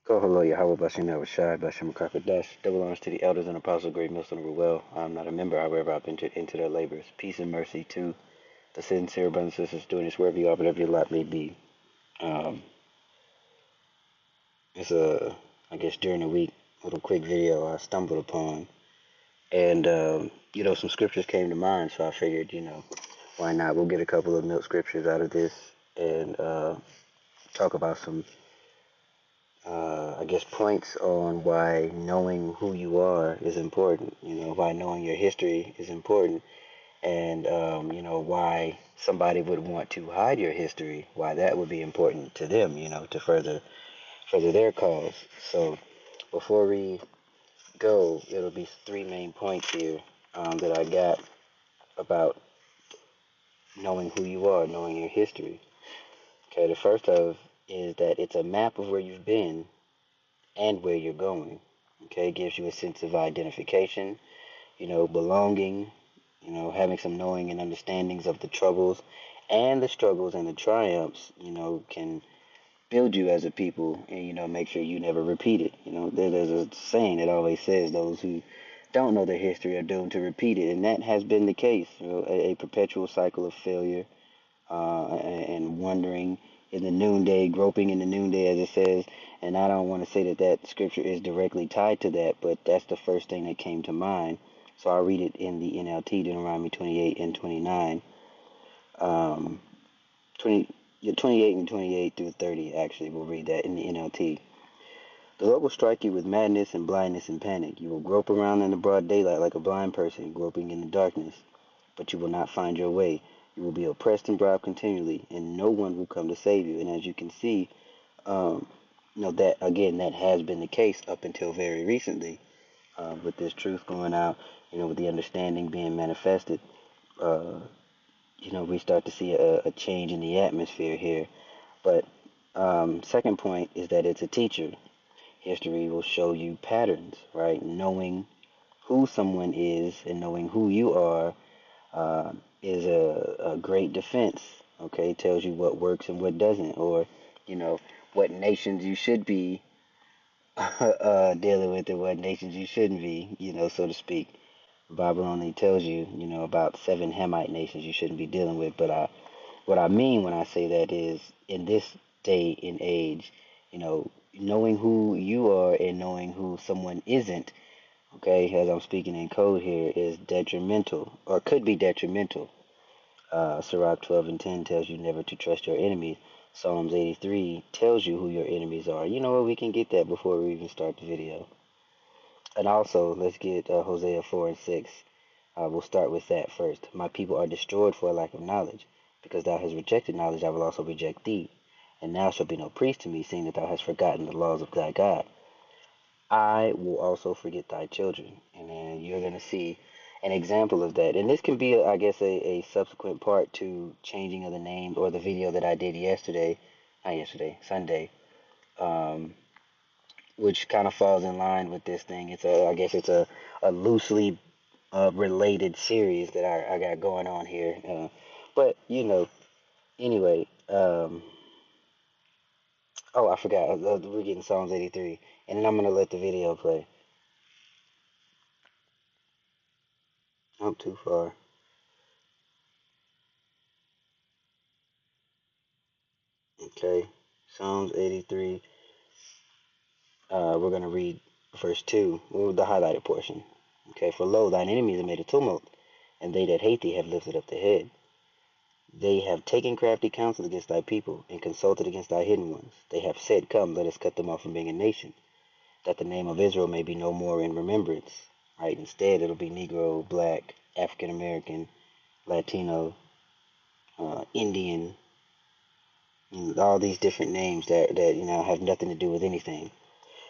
Kohalo Yahweh Bashim Shai Bashim Kakadash. Double honors to the elders and apostles of Great Millstone of Well. I'm not a member, however, I've entered into their labors. Peace and mercy to the sincere brothers and sisters doing this wherever you are, whatever your lot may be. Um, it's I guess during the week, little quick video I stumbled upon. And, some scriptures came to mind, so I figured, why not? We'll get a couple of milk scriptures out of this and talk about some I guess, points on why knowing who you are is important, why knowing your history is important, and, why somebody would want to hide your history, why that would be important to them, to further their cause. So before we go, it'll be three main points here that I got about knowing who you are, knowing your history. Okay, the first of is that it's a map of where you've been and where you're going. Okay, it gives you a sense of identification, belonging, having some knowing and understandings of the troubles and the struggles and the triumphs, can build you as a people and, make sure you never repeat it. There's a saying that always says those who don't know their history are doomed to repeat it, and that has been the case, a perpetual cycle of failure and wandering in the noonday, groping in the noonday, as it says. And I don't want to say that that scripture is directly tied to that, but that's the first thing that came to mind. So I'll read it in the NLT, Deuteronomy 28 and 29. 20, 28 and 28 through 30, actually. We'll read that in the NLT. The Lord will strike you with madness and blindness and panic. You will grope around in the broad daylight like a blind person, groping in the darkness, but you will not find your way. You will be oppressed and bribed continually, and no one will come to save you. And as you can see, that again, that has been the case up until very recently, with this truth going out, with the understanding being manifested. We start to see a change in the atmosphere here. But second point is that it's a teacher. History will show you patterns, right? Knowing who someone is and knowing who you are is a great defense. Okay, it tells you what works and what doesn't, or what nations you should be dealing with and what nations you shouldn't be, so to speak. The Bible only tells you, about 7 Hamite nations you shouldn't be dealing with. But what I mean when I say that is, in this day and age, knowing who you are and knowing who someone isn't, okay, as I'm speaking in code here, is detrimental, or could be detrimental. Sirach 12 and 10 tells you never to trust your enemies. Psalms 83 tells you who your enemies are. You know what? We can get that before we even start the video. And also, let's get Hosea 4 and 6. We'll start with that first. My people are destroyed for a lack of knowledge. Because thou hast rejected knowledge, I will also reject thee. And thou shalt be no priest to me, seeing that thou hast forgotten the laws of thy God. I will also forget thy children. And then you're going to see an example of that. And this can be, I guess, a subsequent part to changing of the name, or the video that I did Sunday, which kind of falls in line with this thing. I guess it's a loosely related series that I got going on here. But, anyway, oh, I forgot. We're getting Psalms 83. And then I'm going to let the video play. Not too far. Okay. Psalms 83. We're going to read verse 2, the highlighted portion. Okay. For lo, thine enemies have made a tumult, and they that hate thee have lifted up the head. They have taken crafty counsel against thy people, and consulted against thy hidden ones. They have said, come, let us cut them off from being a nation, that the name of Israel may be no more in remembrance. Right? Instead, it'll be Negro, Black, African American, Latino, Indian, all these different names that have nothing to do with anything.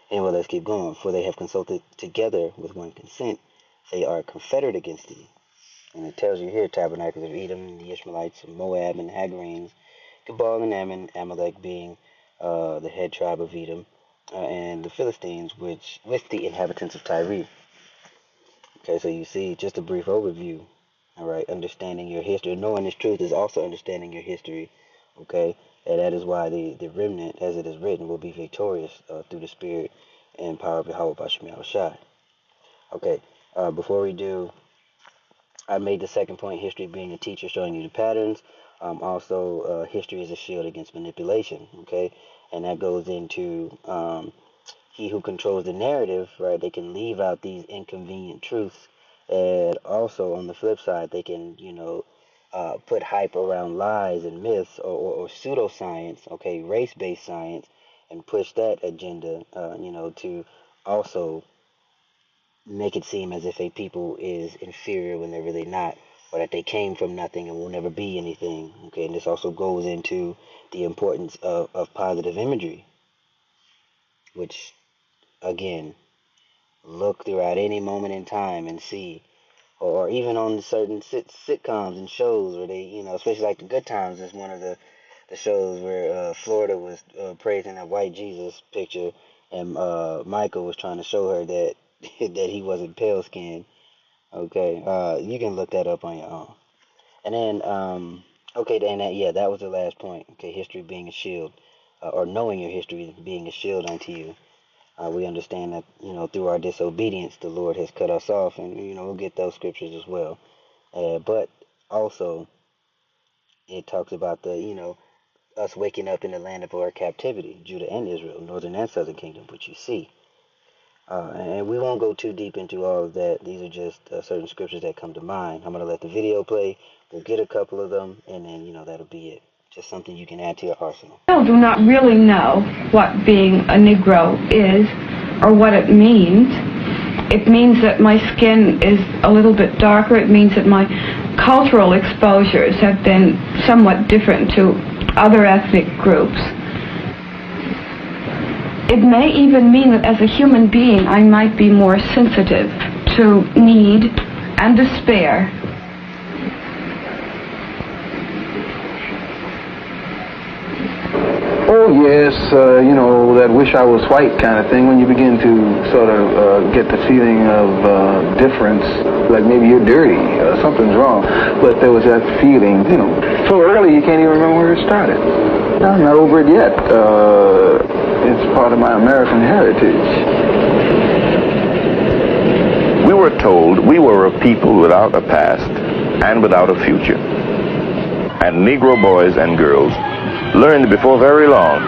Anyway, let's keep going. For they have consulted together with one consent. They are confederate against thee. And it tells you here, tabernacles of Edom, the Ishmaelites of Moab, and Hagarenes, Gebal and Ammon, Amalek being the head tribe of Edom, and the Philistines, which with the inhabitants of Tyre. Okay, so you see just a brief overview. All right, understanding your history. Knowing this truth is also understanding your history. Okay, And that is why the remnant, as it is written, will be victorious through the Spirit and power of Yahweh Bashim Yahushai. Okay, before we do, I made the second point, history being a teacher showing you the patterns. Also, history is a shield against manipulation, okay? And that goes into he who controls the narrative, right? They can leave out these inconvenient truths. And also, on the flip side, they can, put hype around lies and myths or pseudoscience, okay, race-based science, and push that agenda, to also make it seem as if a people is inferior when they're really not, or that they came from nothing and will never be anything. Okay, and this also goes into the importance of positive imagery, which, again, look throughout any moment in time and see, or even on certain sitcoms and shows where they, especially like the Good Times is one of the shows where Florida was praising a white Jesus picture, and Michael was trying to show her that that he wasn't pale skinned. Okay, you can look that up on your own. And then, okay, then that was the last point. Okay, history being a shield, or knowing your history being a shield unto you. We understand that, through our disobedience, the Lord has cut us off, and, we'll get those scriptures as well. But also, it talks about us waking up in the land of our captivity, Judah and Israel, northern and southern kingdom, which you see. And we won't go too deep into all of that. These are just certain scriptures that come to mind. I'm going to let the video play. We'll get a couple of them, and then, that'll be it. Just something you can add to your arsenal. I do not really know what being a Negro is or what it means. It means that my skin is a little bit darker. It means that my cultural exposures have been somewhat different to other ethnic groups. It may even mean that as a human being I might be more sensitive to need and despair. Oh yes, that wish I was white kind of thing, when you begin to sort of get the feeling of difference, like maybe you're dirty, something's wrong, but there was that feeling, so early you can't even remember where it started. I'm not over it yet. It's part of my American heritage. We were told we were a people without a past and without a future. And Negro boys and girls learned before very long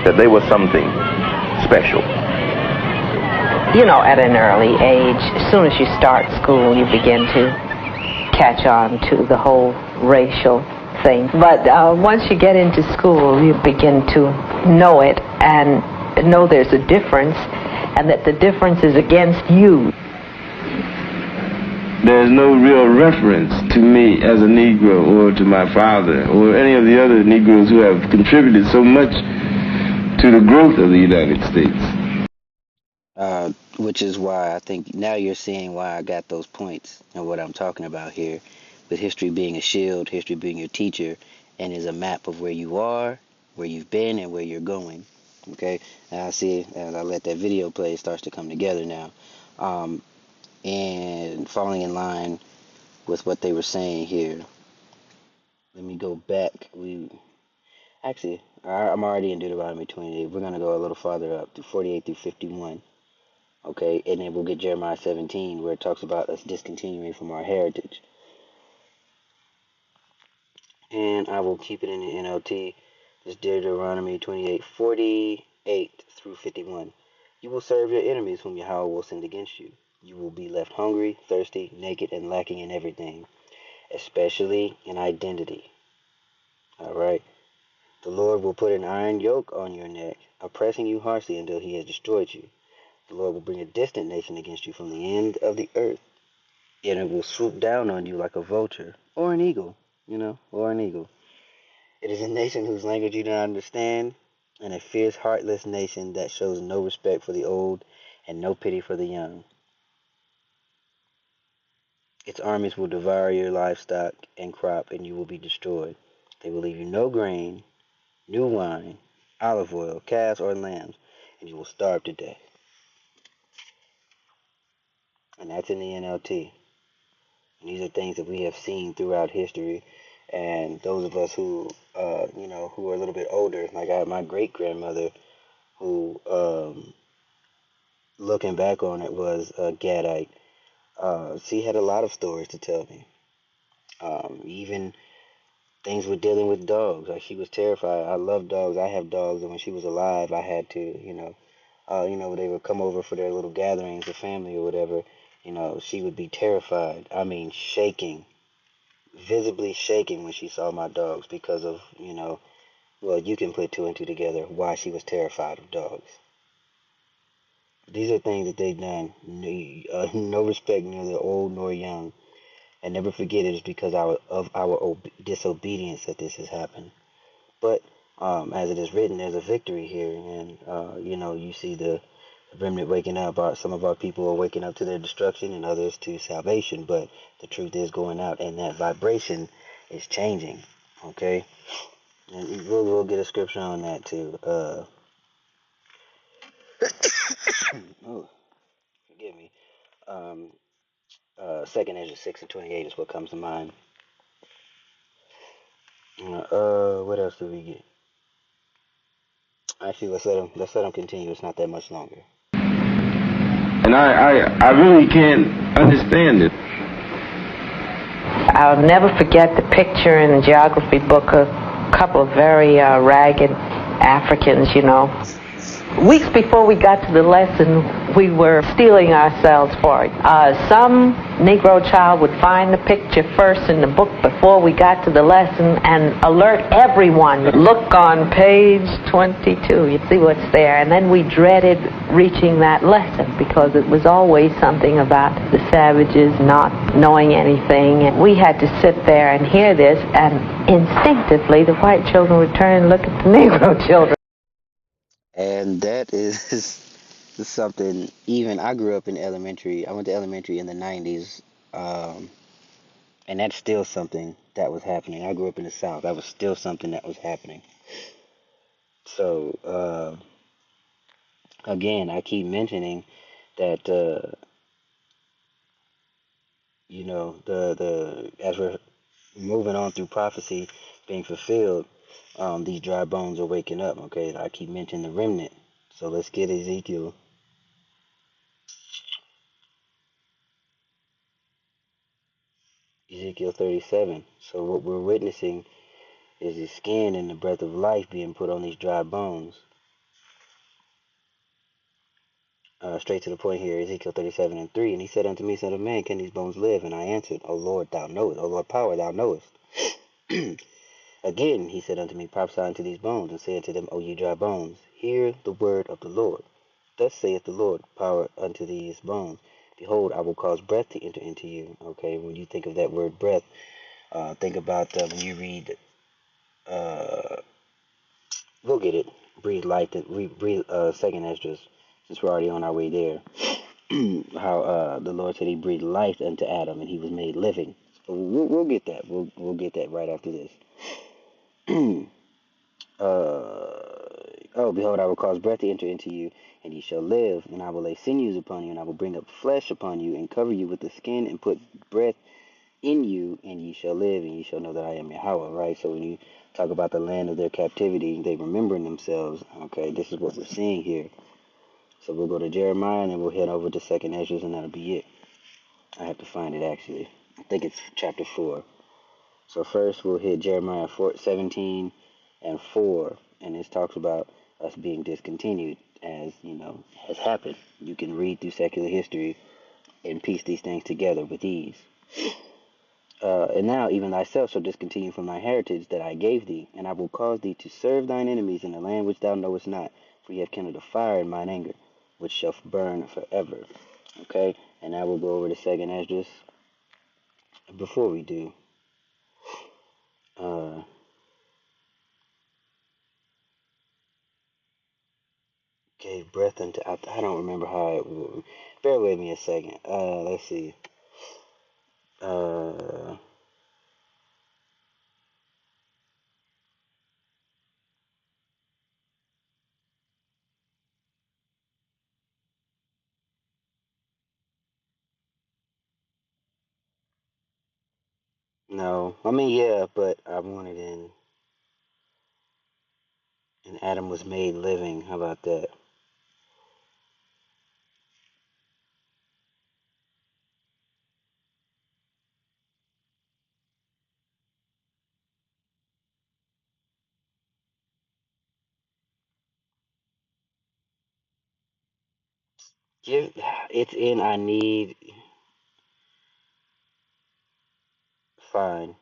that they were something special. At an early age, as soon as you start school, you begin to catch on to the whole racial thing. But once you get into school, you begin to know it and know there's a difference, and that the difference is against you. There's no real reference to me as a Negro or to my father or any of the other Negroes who have contributed so much to the growth of the United States. Which is why I think now you're seeing why I got those points and what I'm talking about here, with history being a shield, history being your teacher, and is a map of where you are, where you've been, and where you're going. Okay, and I see as I let that video play, it starts to come together now. And falling in line with what they were saying here. Let me go back. I'm already in Deuteronomy 28. We're going to go a little farther up to 48 through 51. Okay, and then we'll get Jeremiah 17, where it talks about us discontinuing from our heritage. And I will keep it in the NLT. This Deuteronomy 28, 48 through 51. You will serve your enemies whom Yahweh will send against you. You will be left hungry, thirsty, naked, and lacking in everything, especially in identity. All right? The Lord will put an iron yoke on your neck, oppressing you harshly until he has destroyed you. The Lord will bring a distant nation against you from the end of the earth, and it will swoop down on you like a vulture, or an eagle, or an eagle. It is a nation whose language you do not understand, and a fierce, heartless nation that shows no respect for the old and no pity for the young. Its armies will devour your livestock and crop, and you will be destroyed. They will leave you no grain, new wine, olive oil, calves, or lambs, and you will starve to death. And that's in the NLT. And these are things that we have seen throughout history, and those of us who who are a little bit older. Like I had my great grandmother, who, looking back on it, was a Gadite. She had a lot of stories to tell me. Even things with dealing with dogs. Like she was terrified. I love dogs. I have dogs, and when she was alive, I had to, they would come over for their little gatherings, the family or whatever. She would be terrified. I mean, shaking, visibly shaking when she saw my dogs because of, well, you can put two and two together why she was terrified of dogs. These are things that they've done. No respect neither old nor young. And never forget it is because of our disobedience that this has happened. But as it is written, there's a victory here. And, you see the remnant waking up. Some of our people are waking up to their destruction and others to salvation. But the truth is going out, and that vibration is changing. Okay? And we'll get a scripture on that too. Oh, forgive me. Um, 2nd Ezra 6:28 is what comes to mind. What else do we get? Actually, let's let them continue. It's not that much longer. And I really can't understand it. I'll never forget the picture in the geography book of a couple of very ragged Africans, Weeks before we got to the lesson, we were steeling ourselves for it. Some Negro child would find the picture first in the book before we got to the lesson and alert everyone. Look on page 22, you see what's there. And then we dreaded reaching that lesson because it was always something about the savages not knowing anything. And we had to sit there and hear this, and instinctively the white children would turn and look at the Negro children. And that is something. Even I grew up in elementary. I went to elementary in the 90s, and that's still something that was happening. I grew up in the South. That was still something that was happening. So again, I keep mentioning that the as we're moving on through prophecy being fulfilled, these dry bones are waking up. Okay, I keep mentioning the remnant. So let's get Ezekiel 37. So what we're witnessing is the skin and the breath of life being put on these dry bones. Straight to the point here, Ezekiel 37:3. And he said unto me, Son of man, can these bones live? And I answered, O Lord, thou knowest. O Lord, power, thou knowest. Again, he said unto me, prophesy unto these bones, and say unto them, O ye dry bones, hear the word of the Lord. Thus saith the Lord, power unto these bones. Behold, I will cause breath to enter into you. Okay, when you think of that word breath, think about when you read, we'll get it, breathe life, breathe, 2nd Esdras, since we're already on our way there. How the Lord said he breathed life unto Adam, and he was made living. So we'll get that. We'll get that right after this. Oh, behold, I will cause breath to enter into you, and ye shall live, and I will lay sinews upon you, and I will bring up flesh upon you, and cover you with the skin, and put breath in you, and ye shall live, and ye shall know that I am Yahweh, right? So when you talk about the land of their captivity, they remembering themselves, okay, this is what we're seeing here. So we'll go to Jeremiah, and then we'll head over to 2nd Ezra, and that'll be it. I have to find it, actually. I think it's chapter 4. So first we'll hit Jeremiah 17 and 4, and this talks about us being discontinued, as has happened. You can read through secular history and piece these things together with ease. And now even thyself shall discontinue from thy heritage that I gave thee, and I will cause thee to serve thine enemies in the land which thou knowest not, for ye have kindled a fire in mine anger, which shall burn forever. Okay, and now we'll go over to 2nd Esdras. Before we do, gave breath unto, I don't remember how it, bear with me a second. Let's see. No, I mean, yeah, but I want it in. And Adam was made living. How about that? It's in I need. Fine.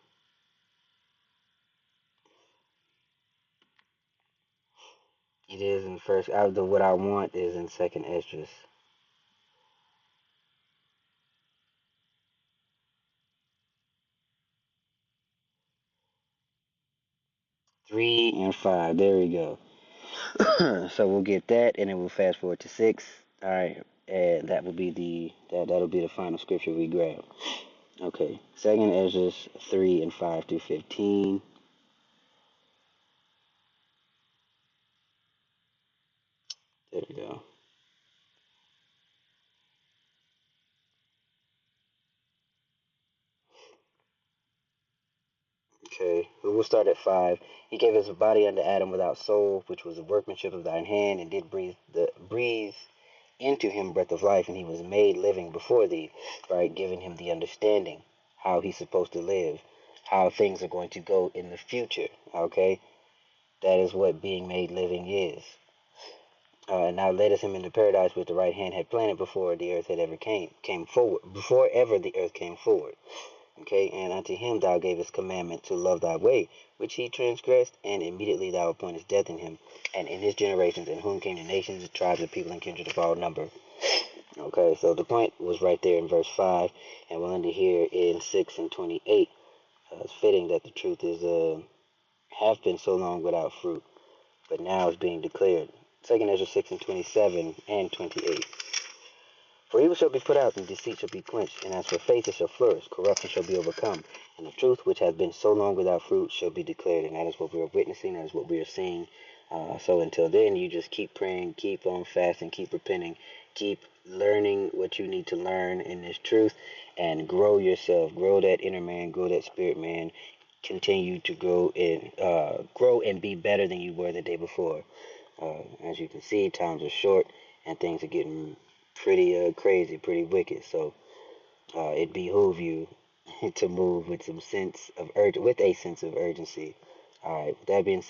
It is in first. Out of what I want is in second Esdras. 3 and 5. There we go. So we'll get that, and then we'll fast forward to 6. All right, and that will be that'll be the final scripture we grab. Okay, second Esdras 3 and 5 through 15. There we go. Okay, we'll start at 5. He gave us a body unto Adam without soul, which was the workmanship of thine hand, and did breathe into him breath of life, and he was made living before thee, right? Giving him the understanding how he's supposed to live, how things are going to go in the future. Okay, that is what being made living is. Now letteth him into paradise which the right hand had planted before the earth had ever came forward, before ever the earth came forward. Okay, and unto him thou gavest commandment to love thy way, which he transgressed, and immediately thou appointest death in him, and in his generations, in whom came the nations, the tribes, of people, and kindred of all number. Okay, so the point was right there in verse 5, and we'll end it here in 6 and 28. It's fitting that the truth is have been so long without fruit, but now is being declared. 2nd Ezra 6 and 27 and 28. For evil shall be put out, and deceit shall be quenched, and as for faith it shall flourish, corruption shall be overcome, and the truth which hath been so long without fruit shall be declared, and that is what we are witnessing, that is what we are seeing. So until then, you just keep praying, keep on fasting, keep repenting, keep learning what you need to learn in this truth, and grow yourself, grow that inner man, grow that spirit man, continue to grow and be better than you were the day before. As you can see, times are short, and things are getting pretty crazy, pretty wicked. So it behoove you to move with some sense of with a sense of urgency. All right. With that being said.